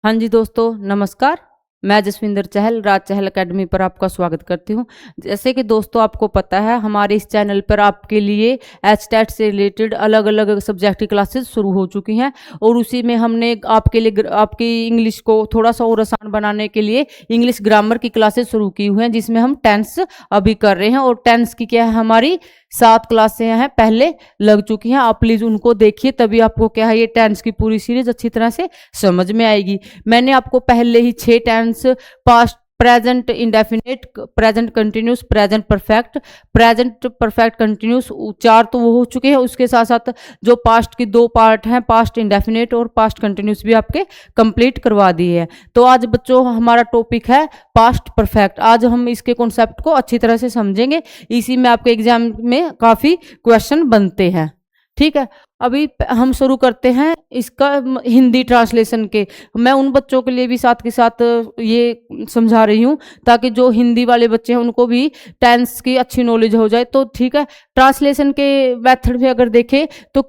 हाँ जी दोस्तों, नमस्कार। मैं जसविंदर चहल राज चहल एकेडमी पर आपका स्वागत करती हूँ। जैसे कि दोस्तों आपको पता है, हमारे इस चैनल पर आपके लिए एचटेट से रिलेटेड अलग अलग सब्जेक्ट की क्लासेस शुरू हो चुकी हैं और उसी में हमने आपके लिए आपकी इंग्लिश को थोड़ा सा और आसान बनाने के लिए इंग्लिश ग्रामर की क्लासेस शुरू की हुई हैं, जिसमें हम टेंस अभी कर रहे हैं। और टेंस की क्या है, हमारी 7 क्लासें हैं पहले लग चुकी हैं। आप प्लीज़ उनको देखिए, तभी आपको क्या है ये टेंस की पूरी सीरीज अच्छी तरह से समझ में आएगी। मैंने आपको पहले ही 6 tense, past, present indefinite, present continuous, present perfect continuous, 4 तो वो हो चुके हैं। उसके साथ साथ जो पास्ट की 2 पार्ट हैं, पास्ट इंडेफिनिट और पास्ट कंटिन्यूस, भी आपके कंप्लीट करवा दिए हैं। तो आज बच्चों हमारा टॉपिक है पास्ट परफेक्ट। आज हम इसके कॉन्सेप्ट को अच्छी तरह से समझेंगे। इसी में आपके एग्जाम में काफ़ी क्वेश्चन बनते हैं। ठीक है, अभी हम शुरू करते हैं इसका हिंदी ट्रांसलेशन के। मैं उन बच्चों के लिए भी साथ के साथ ये समझा रही हूँ ताकि जो हिंदी वाले बच्चे हैं उनको भी टेंस की अच्छी नॉलेज हो जाए। तो ठीक है, ट्रांसलेशन के मेथड में अगर देखें तो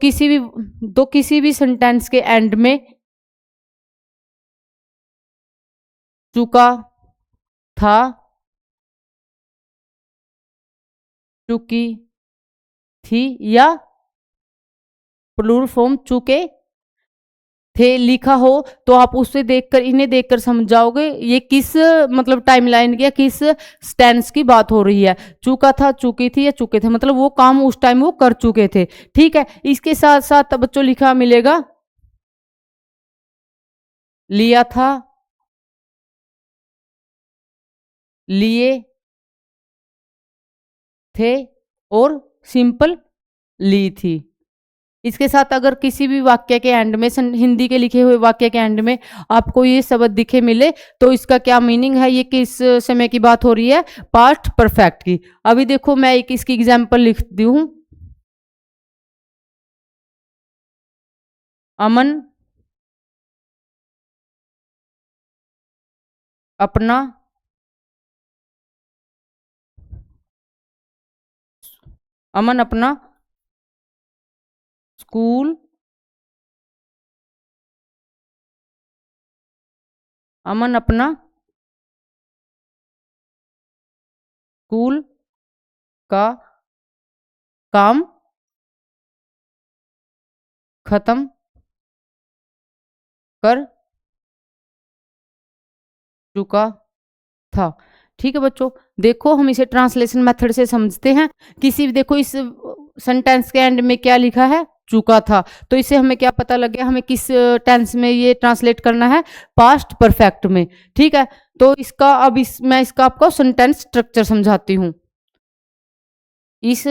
किसी भी सेंटेंस के एंड में चुका था, चुकी थी या प्लूरल फॉर्म चुके थे लिखा हो, तो आप उससे देखकर, इन्हें देखकर समझ जाओगे ये किस मतलब टाइमलाइन की या किस स्टेंस की बात हो रही है। चुका था, चुकी थी या चुके थे, मतलब वो काम उस टाइम वो कर चुके थे। ठीक है, इसके साथ साथ बच्चों लिखा मिलेगा लिया था, लिए थे और सिंपल ली थी। इसके साथ अगर किसी भी वाक्य के एंड में, हिंदी के लिखे हुए वाक्य के एंड में आपको ये शब्द दिखे मिले, तो इसका क्या मीनिंग है, ये किस समय की बात हो रही है, पास्ट परफेक्ट की। अभी देखो मैं एक इसकी एग्जाम्पल लिखती हूँ। अमन अपना अमन अपना स्कूल अमन अपना स्कूल का काम खत्म कर चुका था। ठीक है बच्चों, देखो हम इसे ट्रांसलेशन मेथड से समझते हैं। किसी भी, देखो इस सेंटेंस के एंड में क्या लिखा है, चुका था, तो इसे हमें क्या पता लग गया, हमें किस टेंस में ये ट्रांसलेट करना है, पास्ट परफेक्ट में। ठीक है, तो इसका अब मैं इसका आपको सेंटेंस स्ट्रक्चर समझाती हूँ। इस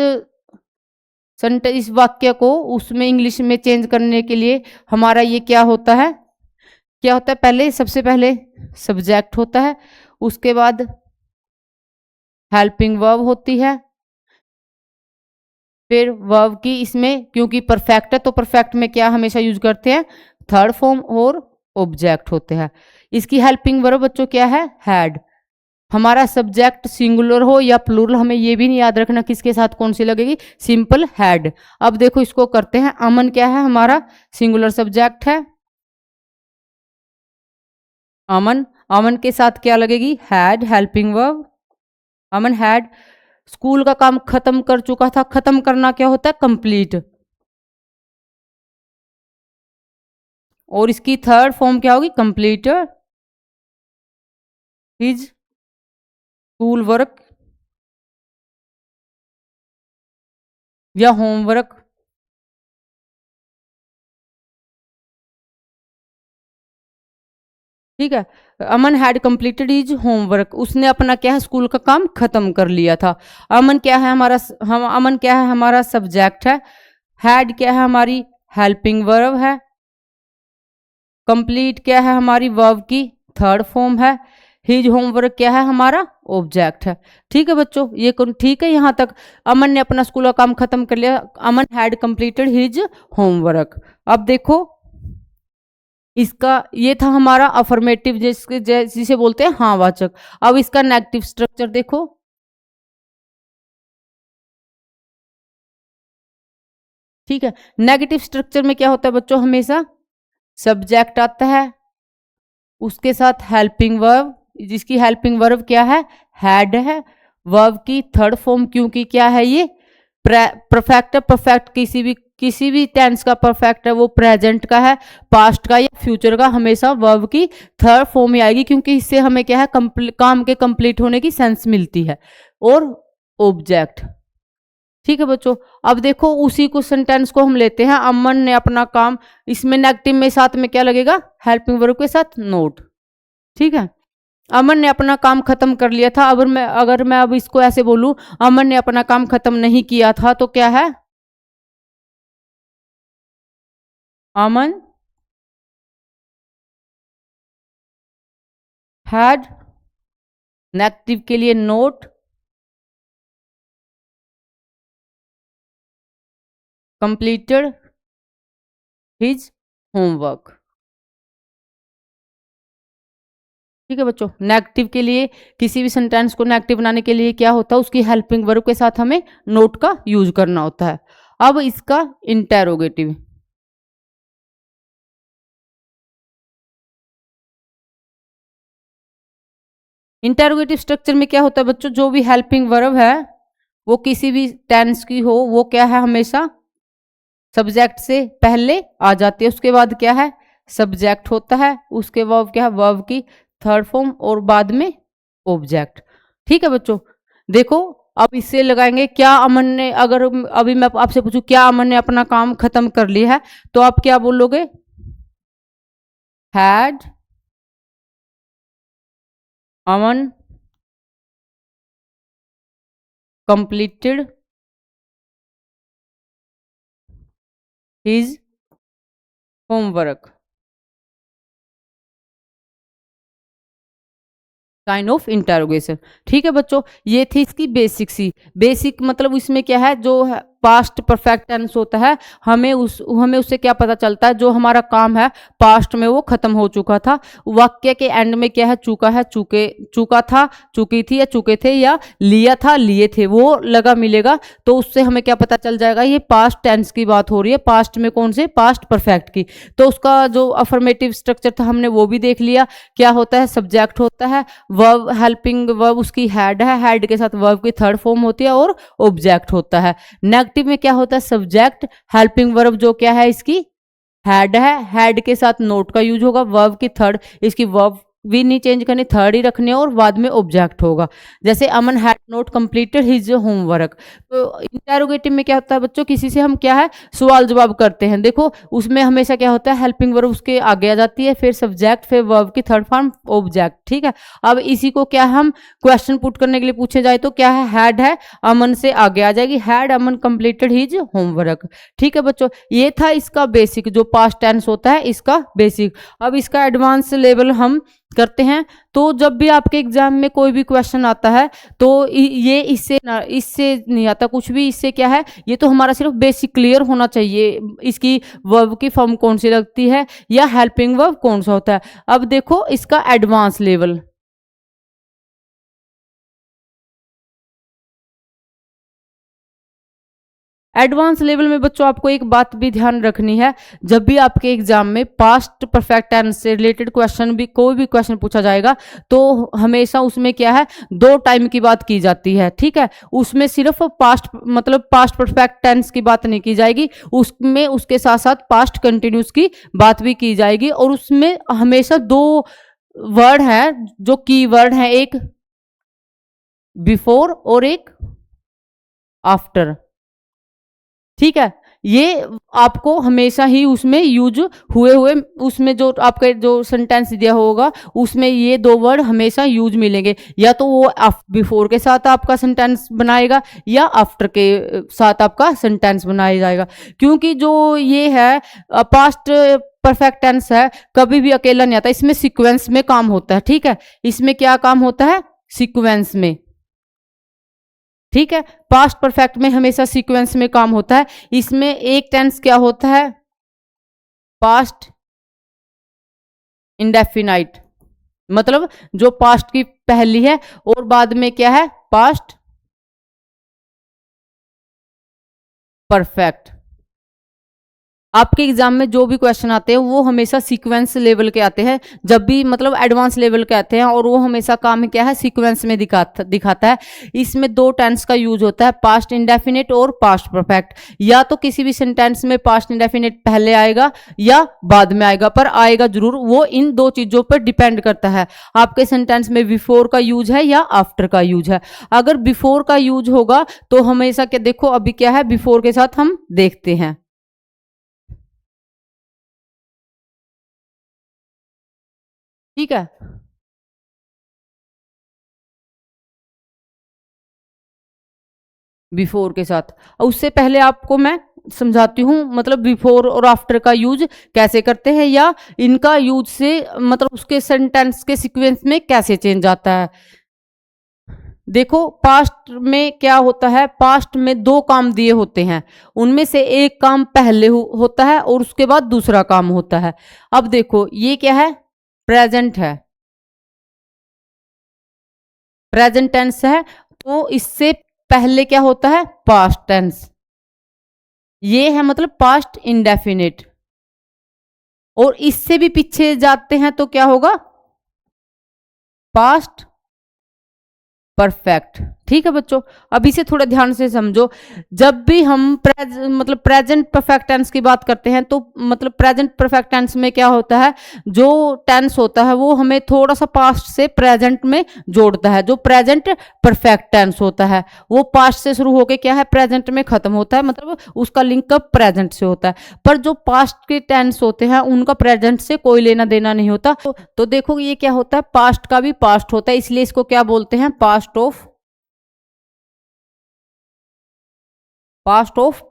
इस वाक्य को उसमें इंग्लिश में चेंज करने के लिए हमारा ये क्या होता है, पहले, सबसे पहले सब्जेक्ट होता है, उसके बाद हेल्पिंग वर्ब होती है, फिर वर्ब की, इसमें क्योंकि परफेक्ट है तो परफेक्ट में क्या हमेशा यूज करते हैं, थर्ड फॉर्म और ऑब्जेक्ट होते हैं। इसकी हेल्पिंग वर्ब बच्चों क्या है, हैड। हमारा सब्जेक्ट सिंगुलर हो या प्लूरल, हमें ये भी नहीं याद रखना किसके साथ कौन सी लगेगी, सिंपल हैड। अब देखो इसको करते हैं। अमन क्या है, हमारा सिंगुलर सब्जेक्ट है। अमन, अमन के साथ क्या लगेगी, had, helping verb. Aman had school का काम खत्म कर चुका था। खत्म करना क्या होता है, कंप्लीट। और इसकी थर्ड फॉर्म क्या होगी, कंप्लीट हिज स्कूल वर्क या होमवर्क। ठीक है, अमन हैड कंप्लीटेड हिज होमवर्क, उसने अपना क्या है, स्कूल का काम खत्म कर लिया था। अमन क्या है हमारा, हम अमन क्या है हमारा सब्जेक्ट है। हैड क्या है हमारी हेल्पिंग वर्ब है। कंप्लीट क्या है हमारी वर्ब की थर्ड फॉर्म है। हिज होमवर्क क्या है हमारा ऑब्जेक्ट है। ठीक है बच्चों, ये कौन ठीक है यहाँ तक। अमन ने अपना स्कूल का काम खत्म कर लिया, अमन हैड कंप्लीटेड हिज होमवर्क। अब देखो इसका, ये था हमारा अफर्मेटिव, जिसे बोलते हैं हाँ वाचक। अब इसका नेगेटिव स्ट्रक्चर देखो। ठीक है, नेगेटिव स्ट्रक्चर में क्या होता है बच्चों, हमेशा सब्जेक्ट आता है, उसके साथ हेल्पिंग वर्ब, जिसकी हेल्पिंग वर्ब क्या है, हैड है। वर्ब की थर्ड फॉर्म, क्योंकि क्या है ये परफेक्ट है। परफेक्ट किसी भी टेंस का परफेक्ट है वो प्रेजेंट का है, पास्ट का या फ्यूचर का, हमेशा वर्ब की थर्ड फॉर्म में आएगी, क्योंकि इससे हमें क्या है काम के कंप्लीट होने की सेंस मिलती है। और ऑब्जेक्ट, ठीक है बच्चों। अब देखो उसी को सेंटेंस को हम लेते हैं, अमन ने अपना काम, इसमें नेगेटिव में साथ में क्या लगेगा, हेल्पिंग वर्ब के साथ नोट, ठीक है। अमन ने अपना काम खत्म कर लिया था। अगर मैं अब इसको ऐसे बोलूं, अमन ने अपना काम खत्म नहीं किया था, तो क्या है, अमन हैड, नेगेटिव के लिए नोट, कंप्लीटेड हिज होमवर्क, ठीक है बच्चों। नेगेटिव के लिए, किसी भी सेंटेंस को नेगेटिव बनाने के लिए क्या होता है, उसकी हेल्पिंग वर्ब के साथ हमें नोट का यूज करना होता है। अब इसका इंटेरोगेटिव, इंटेरोगेटिव स्ट्रक्चर में क्या होता है बच्चों, जो भी हेल्पिंग वर्ब है वो किसी भी टेंस की हो, वो क्या है, हमेशा सब्जेक्ट से पहले आ जाती है। उसके बाद क्या है, सब्जेक्ट होता है, उसके वर्ब क्या है, वर्ब की थर्ड फॉर्म, और बाद में ऑब्जेक्ट, ठीक है बच्चों। देखो अब इससे लगाएंगे, क्या अमन ने, अगर अभी मैं आपसे पूछूं क्या अमन ने अपना काम खत्म कर लिया है, तो आप क्या बोलोगे, had Aman completed his homework, kind of interrogation, ठीक है बच्चों। ये थी इसकी बेसिक सी, बेसिक मतलब इसमें क्या है, जो पास्ट परफेक्ट टेंस होता है, हमें उससे क्या पता चलता है, जो हमारा काम है पास्ट में वो खत्म हो चुका था। वाक्य के एंड में क्या है, चुका है, चुका था, चुकी थी, या चुके थे, या लिया था, लिए थे, वो लगा मिलेगा। तो उससे हमें क्या पता चल जाएगा, ये पास्ट टेंस की बात हो रही है, पास्ट में कौन से, पास्ट परफेक्ट की। तो उसका जो अफर्मेटिव स्ट्रक्चर था हमने वो भी देख लिया, क्या होता है, सब्जेक्ट होता है, वर्ब हेल्पिंग वर्ब उसकी हैड है, हैड के साथ वर्ब की थर्ड फॉर्म होती है, और ऑब्जेक्ट होता है। नेगेटिव में क्या होता है, सब्जेक्ट, हेल्पिंग वर्ब जो क्या है इसकी हैड है, हैड के साथ नोट का यूज होगा, वर्ब की थर्ड, इसकी वर्ब भी नहीं चेंज करनी, थर्ड ही रखने, और बाद में ऑब्जेक्ट होगा। जैसे Aman had not completed his homework. तो इंटेरोगेटिव में क्या होता है बच्चों, किसी से हम क्या है सवाल जवाब करते हैं, देखो उसमें हमेशा क्या होता है, हेल्पिंग वर्ब उसके आगे आ जाती है, फिर सब्जेक्ट, फिर वर्ब की थर्ड फॉर्म ऑब्जेक्ट, ठीक है। अब इसी को क्या हम क्वेश्चन पुट करने के लिए पूछे जाए तो क्या है, हैड है, अमन से आगे आ जाएगी, had Aman completed his homework, ठीक है बच्चों। ये था इसका बेसिक, जो पास्ट टेंस होता है इसका बेसिक। अब इसका एडवांस लेवल हम करते हैं। तो जब भी आपके एग्जाम में कोई भी क्वेश्चन आता है, तो ये इससे नहीं आता कुछ भी, इससे क्या है, ये तो हमारा सिर्फ बेसिक क्लियर होना चाहिए, इसकी वर्ब की फॉर्म कौन सी लगती है, या हेल्पिंग वर्ब कौन सा होता है। अब देखो इसका एडवांस लेवल, एडवांस लेवल में बच्चों आपको एक बात भी ध्यान रखनी है, जब भी आपके एग्जाम में पास्ट परफेक्ट टेंस से रिलेटेड क्वेश्चन भी, कोई भी क्वेश्चन पूछा जाएगा, तो हमेशा उसमें क्या है, दो टाइम की बात की जाती है, ठीक है। उसमें सिर्फ पास्ट मतलब पास्ट परफेक्ट टेंस की बात नहीं की जाएगी, उसमें उसके साथ साथ पास्ट कंटिन्यूस की बात भी की जाएगी, और उसमें हमेशा दो वर्ड है जो की वर्ड है, एक बिफोर और एक आफ्टर, ठीक है। ये आपको हमेशा ही उसमें यूज हुए हुए, उसमें जो आपका जो सेंटेंस दिया होगा उसमें ये दो वर्ड हमेशा यूज मिलेंगे, या तो वो बिफोर के साथ आपका सेंटेंस बनाएगा, या आफ्टर के साथ आपका सेंटेंस बनाया जाएगा। क्योंकि जो ये है पास्ट परफेक्ट टेंस है, कभी भी अकेला नहीं आता, इसमें सीक्वेंस में काम होता है, ठीक है। इसमें क्या काम होता है, सीक्वेंस में, ठीक है। पास्ट परफेक्ट में हमेशा सीक्वेंस में काम होता है। इसमें एक टेंस क्या होता है, पास्ट इंडेफिनाइट, मतलब जो पास्ट की पहली है, और बाद में क्या है, पास्ट परफेक्ट, आपके एग्जाम में जो भी क्वेश्चन आते हैं वो हमेशा सीक्वेंस लेवल के आते हैं, जब भी मतलब एडवांस लेवल के आते हैं, और वो हमेशा काम क्या है, सीक्वेंस में दिखाता है। इसमें दो टेंस का यूज होता है, पास्ट इंडेफिनिट और पास्ट परफेक्ट। या तो किसी भी सेंटेंस में पास्ट इंडेफिनिट पहले आएगा या बाद में आएगा, पर आएगा जरूर। वो इन दो चीजों पर डिपेंड करता है, आपके सेंटेंस में बिफोर का यूज है या आफ्टर का यूज है। अगर बिफोर का यूज होगा तो हमेशा क्या, देखो अभी क्या है, बिफोर के साथ हम देखते हैं। ठीक है, बिफोर के साथ। और उससे पहले आपको मैं समझाती हूँ, मतलब बिफोर और आफ्टर का यूज कैसे करते हैं, या इनका यूज से मतलब उसके सेंटेंस के सीक्वेंस में कैसे चेंज आता है। देखो पास्ट में क्या होता है, पास्ट में दो काम दिए होते हैं, उनमें से एक काम पहले होता है और उसके बाद दूसरा काम होता है। अब देखो ये क्या है, प्रेजेंट है, प्रेजेंट टेंस है, तो इससे पहले क्या होता है, पास्ट टेंस। ये है मतलब पास्ट इंडेफिनिट। और इससे भी पीछे जाते हैं तो क्या होगा, पास्ट परफेक्ट। ठीक है बच्चों, अब इसे थोड़ा ध्यान से समझो। जब भी हम मतलब प्रेजेंट परफेक्ट टेंस की बात करते हैं, तो मतलब प्रेजेंट परफेक्ट टेंस में क्या होता है, जो टेंस होता है वो हमें थोड़ा सा पास्ट से प्रेजेंट में जोड़ता है। जो प्रेजेंट परफेक्ट टेंस होता है वो पास्ट से शुरू होकर क्या है, प्रेजेंट में खत्म होता है, मतलब उसका लिंक अप प्रेजेंट से होता है। पर जो पास्ट के टेंस होते हैं उनका प्रेजेंट से कोई लेना देना नहीं होता। तो देखो ये क्या होता है, पास्ट का भी पास्ट होता है, इसलिए इसको क्या बोलते हैं, पास्ट ऑफ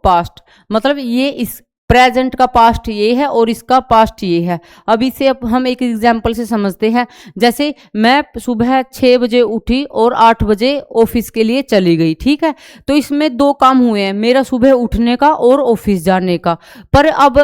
पास्ट। मतलब ये इस प्रेजेंट का पास्ट ये है और इसका पास्ट ये है। अब इसे अब हम एक एग्जांपल से समझते हैं। जैसे मैं सुबह 6 बजे उठी और 8 बजे ऑफिस के लिए चली गई। ठीक है, तो इसमें दो काम हुए हैं, मेरा सुबह उठने का और ऑफिस जाने का। पर अब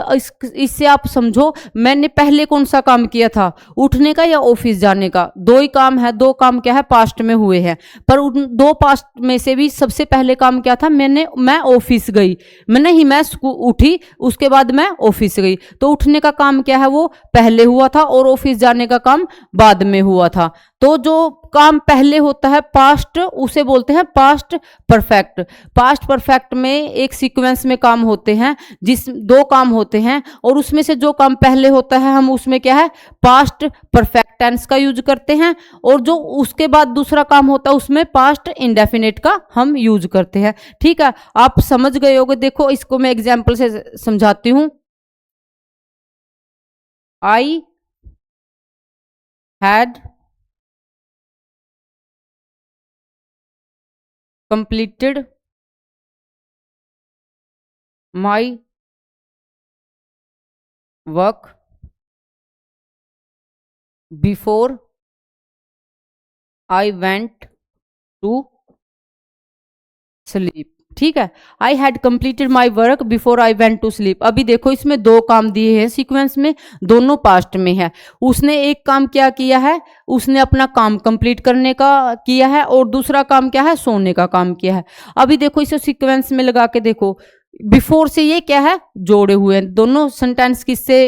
इससे आप समझो मैंने पहले कौन सा काम किया था, उठने का या ऑफिस जाने का। दो ही काम है, दो काम क्या है, पास्ट में हुए हैं। पर उन दो पास्ट में से भी सबसे पहले काम क्या था, मैं ऑफिस गई। मैं उठी, उसके बाद मैं ऑफिस गई। तो उठने का काम क्या है, वो पहले हुआ था, और ऑफिस जाने का काम बाद में हुआ था। तो जो काम पहले होता है पास्ट, उसे बोलते हैं पास्ट परफेक्ट। पास्ट परफेक्ट में एक सीक्वेंस में काम होते हैं, जिस दो काम होते हैं, और उसमें से जो काम पहले होता है हम उसमें क्या है, पास्ट परफेक्ट टेंस का यूज करते हैं। और जो उसके बाद दूसरा काम होता है उसमें पास्ट इंडेफिनिट का हम यूज करते हैं। ठीक है, आप समझ गए होगे। देखो इसको मैं एग्जाम्पल से समझाती हूं। I had completed my work before I went to sleep। ठीक है, I had completed my work before I went to sleep. अभी देखो इसमें दो काम दिए हैं सीक्वेंस में, दोनों पास्ट में है। उसने एक काम क्या किया है, उसने अपना काम कंप्लीट करने का किया है, और दूसरा काम क्या है, सोने का काम किया है। अभी देखो इसे सीक्वेंस में लगा के देखो, बिफोर से ये क्या है, जोड़े हुए हैं। दोनों सेंटेंस किससे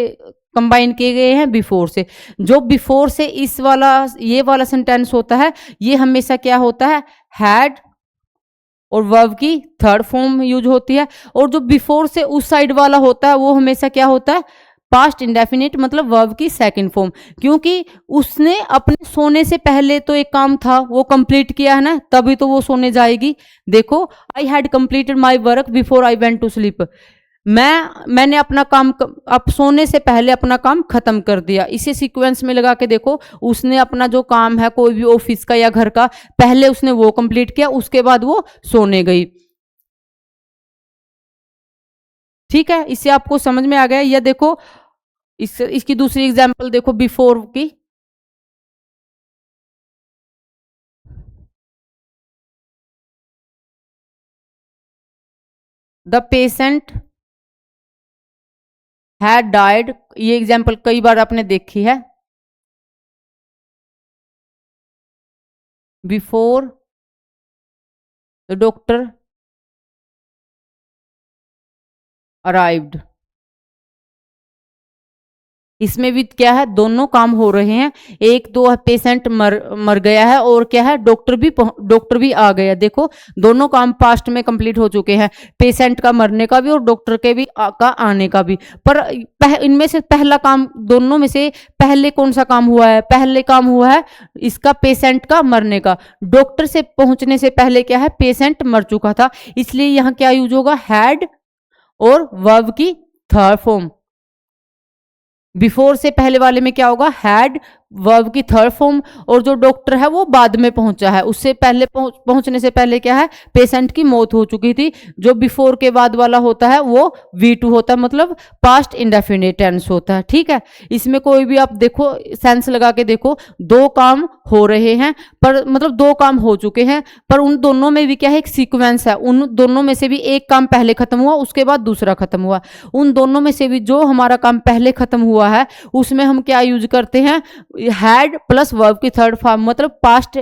कंबाइन किए गए हैं, बिफोर से। जो बिफोर से इस वाला ये वाला सेंटेंस होता है, ये हमेशा क्या होता है, हैड और वर्ब की थर्ड फॉर्म यूज होती है। और जो बिफोर से उस साइड वाला होता है वो हमेशा क्या होता है, पास्ट इंडेफिनिट, मतलब वर्ब की सेकंड फॉर्म। क्योंकि उसने अपने सोने से पहले तो एक काम था वो कंप्लीट किया है ना, तभी तो वो सोने जाएगी। देखो, I had completed my work before I went to sleep. मैंने अपना काम अब सोने से पहले अपना काम खत्म कर दिया। इसे सीक्वेंस में लगा के देखो, उसने अपना जो काम है कोई भी ऑफिस का या घर का, पहले उसने वो कंप्लीट किया, उसके बाद वो सोने गई। ठीक है, इससे आपको समझ में आ गया। या देखो इसकी दूसरी एग्जांपल देखो बिफोर की। द पेशेंट हैड डाइड, ये एग्जांपल कई बार आपने देखी है। Before the doctor arrived. इसमें भी क्या है, दोनों काम हो रहे हैं। एक तो पेशेंट मर गया है और क्या है, डॉक्टर भी आ गया। देखो दोनों काम पास्ट में कंप्लीट हो चुके हैं, पेशेंट का मरने का भी और डॉक्टर के भी का आने का भी। पर इनमें से पहला काम, दोनों में से पहले कौन सा काम हुआ है? पहले काम हुआ है इसका पेशेंट का मरने का। डॉक्टर से पहुंचने से पहले क्या है, पेशेंट मर चुका था, इसलिए यहां क्या यूज होगा, हैड और वर्ब की थर्ड फॉर्म। बिफोर से पहले वाले में क्या होगा, हैड, वर्ब की थर्ड फॉर्म, और जो डॉक्टर है वो बाद में पहुंचा है, उससे पहले पहुंचने से पहले क्या है, पेशेंट की मौत हो चुकी थी। जो बिफोर के बाद वाला होता है वो V2 होता है, मतलब पास्ट इंडेफिनिट टेंस होता है। ठीक है, इसमें कोई भी आप देखो, सेंस लगा के देखो, दो काम हो रहे हैं, पर मतलब दो काम हो चुके हैं, पर उन दोनों में भी क्या है, एक सीक्वेंस है। उन दोनों में से भी एक काम पहले खत्म हुआ, उसके बाद दूसरा खत्म हुआ। उन दोनों में से भी जो हमारा काम पहले खत्म हुआ है उसमें हम क्या यूज करते हैं, हैड प्लस वर्ब की थर्ड फॉर्म, मतलब पास्ट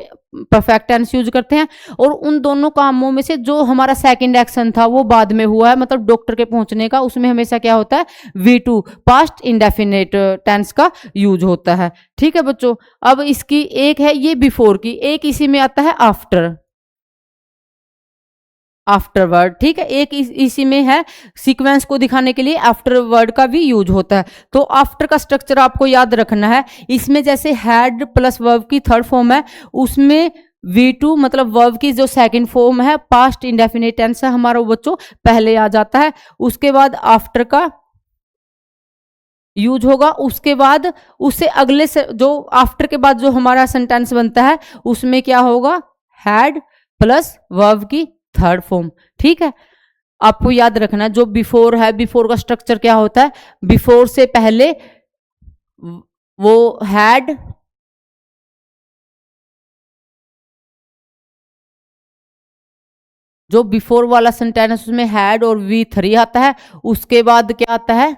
परफेक्ट टेंस यूज करते हैं। और उन दोनों कामों में से जो हमारा सेकंड एक्शन था वो बाद में हुआ है, मतलब डॉक्टर के पहुंचने का, उसमें हमेशा क्या होता है, V2 पास्ट इंडेफिनिट टेंस का यूज होता है। ठीक है बच्चों, अब इसकी एक है ये बिफोर की, एक इसी में आता है आफ्टर, आफ्टरवर्ड। ठीक है, एक इसी में है, सीक्वेंस को दिखाने के लिए आफ्टरवर्ड का भी यूज होता है। तो आफ्टर का स्ट्रक्चर आपको याद रखना है। इसमें जैसे हैड प्लस वर्ब की थर्ड फॉर्म है, उसमें V2 मतलब वर्ब की जो सेकंड फॉर्म है, पास्ट इंडेफिनिट टेंस है हमारा, वो बच्चों पहले आ जाता है। उसके बाद आफ्टर का यूज होगा, उसके बाद उससे अगले से जो आफ्टर के बाद जो हमारा सेंटेंस बनता है उसमें क्या होगा, हैड प्लस वर्ब की थर्ड फॉर्म। ठीक है, आपको याद रखना जो बिफोर है, बिफोर का स्ट्रक्चर क्या होता है, बिफोर से पहले वो हैड, जो बिफोर वाला सेंटेंस उसमें हैड और V3 आता है। उसके बाद क्या आता है,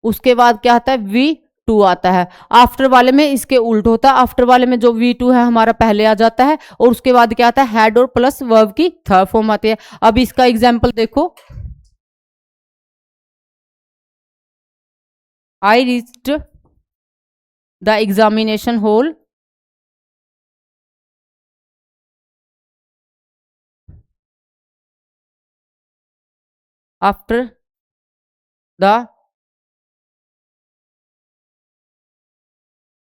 उसके बाद क्या आता है, V2 आता है। आफ्टर वाले में इसके उल्ट होता है, आफ्टर वाले में जो V2 है हमारा पहले आ जाता है, और उसके बाद क्या आता है, हैड और प्लस वर्ब की थर्ड फॉर्म आती है। अब इसका एग्जाम्पल देखो, I reached the examination hall after the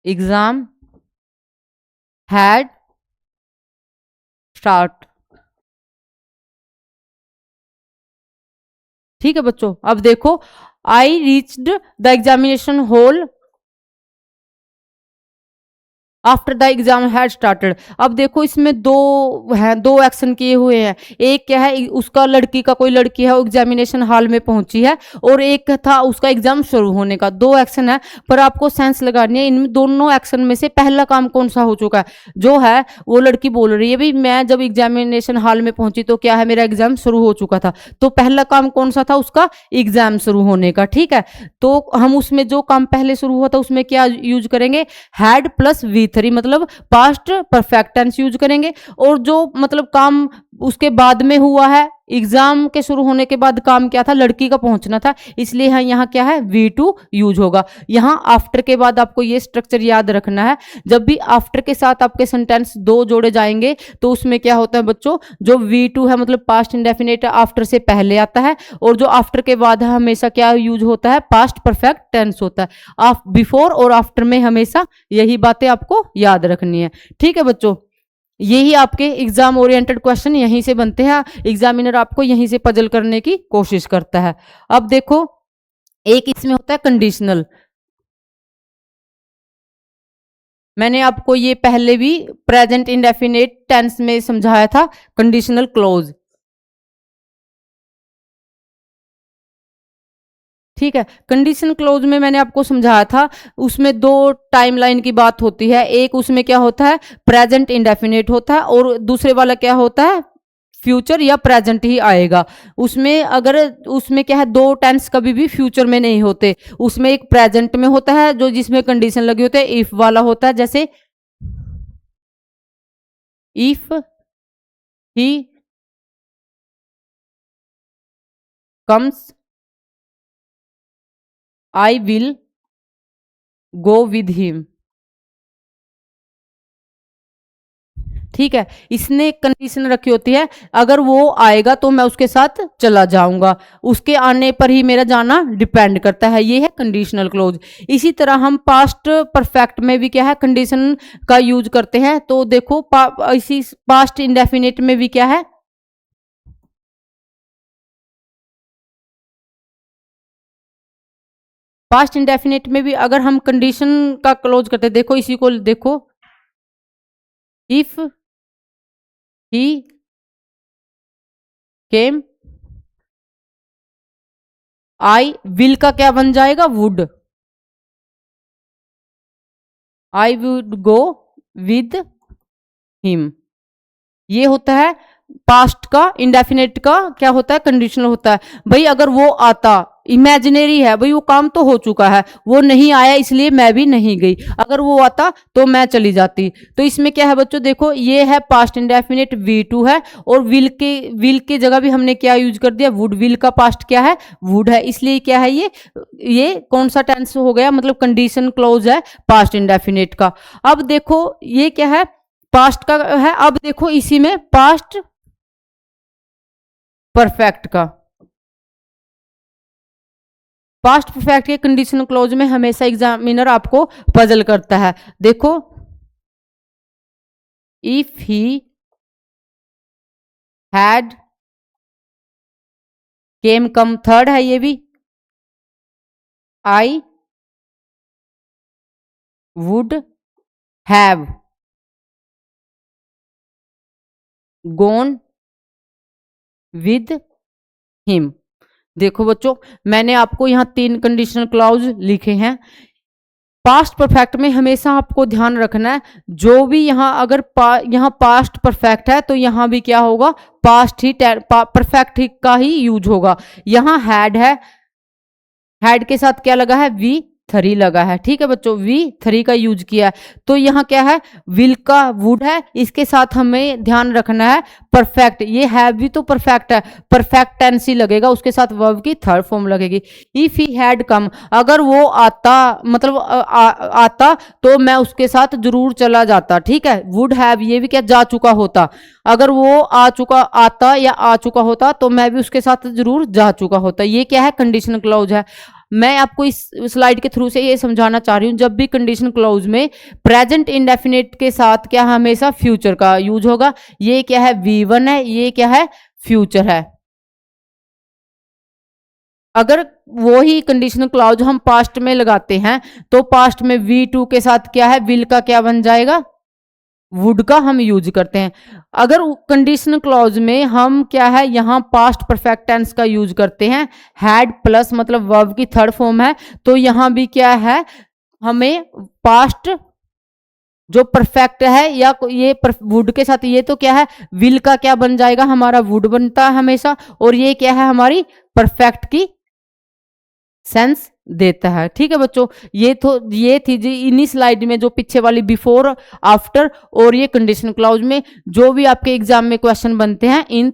exam had start. ठीक है बच्चों, अब देखो, I reached the examination hall after the exam had started. अब देखो इसमें दो है, दो एक्शन किए हुए हैं। एक क्या है, उसका लड़की का कोई लड़की है वो एग्जामिनेशन हॉल में पहुंची है, और एक था उसका एग्जाम शुरू होने का। दो एक्शन है, पर आपको सेंस लगानी है, इन दोनों एक्शन में से पहला काम कौन सा हो चुका है। जो है वो लड़की बोल रही है भाई मैं जब एग्जामिनेशन हॉल में पहुंची तो क्या है, मेरा एग्जाम शुरू हो चुका था। तो पहला काम कौन सा था, उसका एग्जाम शुरू होने का। ठीक है, तो हम उसमें जो काम पहले शुरू हुआ था उसमें क्या यूज करेंगे, हैड प्लस V3, मतलब पास्ट परफेक्ट टेंस यूज करेंगे। और जो मतलब काम उसके बाद में हुआ है, एग्जाम के शुरू होने के बाद काम क्या था, लड़की का पहुंचना था, इसलिए यहाँ क्या है, V2 यूज होगा। यहाँ आफ्टर के बाद आपको ये स्ट्रक्चर याद रखना है, जब भी आफ्टर के साथ आपके सेंटेंस दो जोड़े जाएंगे तो उसमें क्या होता है बच्चों, जो V2 है मतलब पास्ट इंडेफिनिट आफ्टर से पहले आता है, और जो आफ्टर के बाद है हमेशा क्या यूज होता है, पास्ट परफेक्ट टेंस होता है। बिफोर और आफ्टर में हमेशा यही बातें आपको याद रखनी है। ठीक है बच्चों, यही आपके एग्जाम ओरिएंटेड क्वेश्चन यहीं से बनते हैं, एग्जामिनर आपको यहीं से पजल करने की कोशिश करता है। अब देखो, एक इसमें होता है कंडीशनल। मैंने आपको ये पहले भी प्रेजेंट इंडेफिनिट टेंस में समझाया था, कंडीशनल क्लोज। ठीक है, कंडीशन क्लोज में मैंने आपको समझाया था, उसमें दो टाइमलाइन की बात होती है। एक उसमें क्या होता है, प्रेजेंट इंडेफिनिट होता है, और दूसरे वाला क्या होता है, फ्यूचर या प्रेजेंट ही आएगा। उसमें अगर उसमें क्या है, दो टेंस कभी भी फ्यूचर में नहीं होते, उसमें एक प्रेजेंट में होता है जो जिसमें कंडीशन लगी होती है, इफ वाला होता है, जैसे if he comes I will go with him. ठीक है, इसने कंडीशन रखी होती है, अगर वो आएगा तो मैं उसके साथ चला जाऊंगा, उसके आने पर ही मेरा जाना डिपेंड करता है, ये है कंडीशनल क्लोज। इसी तरह हम पास्ट परफेक्ट में भी क्या है कंडीशन का यूज करते हैं। तो देखो इसी पास्ट इंडेफिनिट में भी क्या है, पास्ट इंडेफिनिट में भी अगर हम कंडीशन का क्लोज करते, देखो इसी को देखो, if he came, I will का क्या बन जाएगा, would, I would go with him. ये होता है पास्ट का, इंडेफिनेट का क्या होता है, कंडीशनल होता है। भाई अगर वो आता, इमेजिनरी है भाई, वो काम तो हो चुका है, वो नहीं आया इसलिए मैं भी नहीं गई, अगर वो आता तो मैं चली जाती। तो इसमें क्या है बच्चों, देखो ये है पास्ट इंडेफिनिट V2 है, और विल के जगह भी हमने क्या यूज कर दिया, वुड। विल का पास्ट क्या है, वुड है, इसलिए क्या है ये कौन सा टेंस हो गया, मतलब कंडीशन क्लोज है पास्ट इंडेफिनिट का। अब देखो ये क्या है, पास्ट का है। अब देखो इसी में पास्ट परफेक्ट का, पास्ट परफेक्ट के कंडीशनल क्लोज में हमेशा एग्जामिनर आपको पजल करता है। देखो if he had came come, third है ये भी, I would have gone with him. देखो बच्चों, मैंने आपको यहां 3 कंडीशनल क्लॉज लिखे हैं। पास्ट परफेक्ट में हमेशा आपको ध्यान रखना है, जो भी यहां अगर यहां पास्ट परफेक्ट है तो यहां भी क्या होगा, पास्ट ही परफेक्ट ही का ही यूज होगा। यहां हैड है, हैड के साथ क्या लगा है, V3 लगा है। ठीक है बच्चों, V3 का यूज किया है। तो यहाँ क्या है, विल का वुड है, इसके साथ हमें ध्यान रखना है परफेक्ट, ये है भी तो परफेक्ट है, परफेक्ट टेंस ही लगेगा, उसके साथ वर्ब की थर्ड फॉर्म लगेगी। इफ ही हैड कम, अगर वो आता, मतलब आता तो मैं उसके साथ जरूर चला जाता। ठीक है, वुड हैव ये भी क्या, जा चुका होता, अगर वो आता या आ चुका होता तो मैं भी उसके साथ जरूर जा चुका होता। ये क्या है, कंडीशनल क्लॉज है। मैं आपको इस स्लाइड के थ्रू से ये समझाना चाह रही हूं, जब भी कंडीशन क्लॉज में प्रेजेंट इंडेफिनिट के साथ क्या हमेशा फ्यूचर का यूज होगा। ये क्या है, V1 है, ये क्या है, फ्यूचर है। अगर वो ही कंडीशनल क्लॉज हम पास्ट में लगाते हैं तो पास्ट में V2 के साथ क्या है, विल का क्या बन जाएगा, वुड का हम यूज करते हैं। अगर कंडीशनल क्लॉज में हम क्या है, यहां पास्ट परफेक्ट टेंस का यूज करते हैं, हैड प्लस मतलब वर्ब की थर्ड फॉर्म है, तो यहां भी क्या है, हमें पास्ट जो परफेक्ट है या ये वुड के साथ, ये तो क्या है, विल का क्या बन जाएगा, हमारा वुड बनता है हमेशा, और ये क्या है, हमारी परफेक्ट की सेंस देता है। ठीक है बच्चों, ये थी जी इन्हीं स्लाइड में जो पीछे वाली बिफोर आफ्टर और ये कंडीशन क्लॉज में जो भी आपके एग्जाम में क्वेश्चन बनते हैं, इन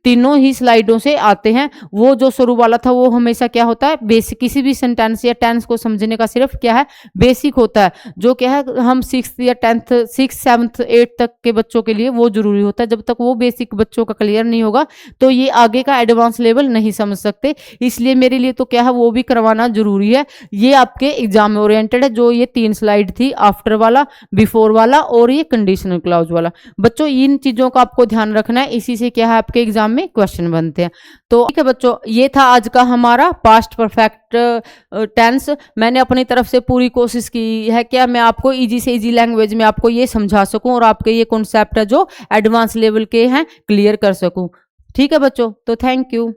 तीनों ही स्लाइडों से आते हैं। वो जो शुरू वाला था वो हमेशा क्या होता है, बेसिक, किसी भी सेंटेंस या टेंस को समझने का सिर्फ क्या है, बेसिक होता है, जो क्या है हम 6th या 10th 6th 7th 8th तक के बच्चों के लिए वो जरूरी होता है। जब तक वो बेसिक बच्चों का क्लियर नहीं होगा तो ये आगे का एडवांस लेवल नहीं समझ सकते, इसलिए मेरे लिए तो क्या है वो भी करवाना जरूरी है। ये आपके एग्जाम में ओरिएंटेड है, जो ये 3 स्लाइड थी, आफ्टर वाला, बिफोर वाला और ये कंडीशनल क्लॉज वाला। बच्चों इन चीजों का आपको ध्यान रखना है, इसी से क्या है आपके एग्जाम में क्वेश्चन बनते हैं। तो ठीक है बच्चों, ये था आज का हमारा पास्ट परफेक्ट टेंस। मैंने अपनी तरफ से पूरी कोशिश की है क्या मैं आपको इजी से इजी लैंग्वेज में आपको ये समझा सकूं और आपके ये कॉन्सेप्ट है जो एडवांस लेवल के हैं क्लियर कर सकूं। ठीक है बच्चों, तो थैंक यू।